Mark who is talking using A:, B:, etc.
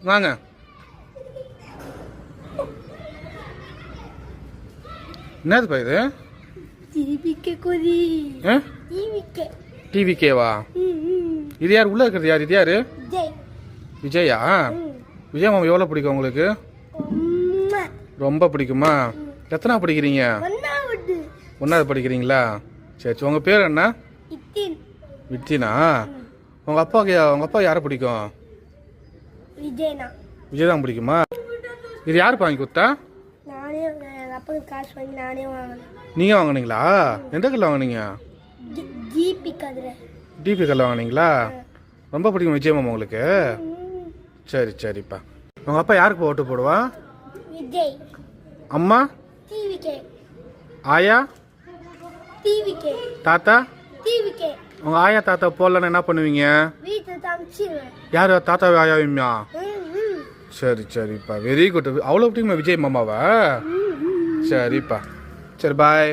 A: வாங்க. என்னதுப்பா இது? டிவிகேவா? இது யார் உள்ள இருக்கிறது? யார் இது? யாரு? விஜயா? விஜய் மாமா எவ்வளோ பிடிக்கும் உங்களுக்கு? ரொம்ப பிடிக்குமா? எத்தனை படிக்கிறீங்க? 1வது படிக்கிறீங்களா? சரி, உங்கள் பேர் என்ன? வித்தினா. உங்கள் அப்பா யாரை பிடிக்கும்? விஜய் தான் பிடிக்குமா? இது யார் வாங்கி கொடுத்தா? நீங்கள் வாங்கினீங்களா? எந்த கல்ல வாங்கினீங்க? டிபி கல்ல வாங்கினீங்களா? ரொம்ப பிடிக்கும் விஜய் மாமா உங்களுக்கு? சரி சரிப்பா. உங்கள் அப்பா யாருக்கு ஓட்டு போடுவா? அம்மா? ஆயா? தாத்தா? உங்க ஆயா தாத்தா போடலன்னா என்ன பண்ணுவீங்க? யாரு தாத்தா ஆயாவியா? சரி சரிப்பா, வெரி குட். அவ்வளோ பிடிக்குமா விஜய் மாமாவா? சரிப்பா, சரி பாய்.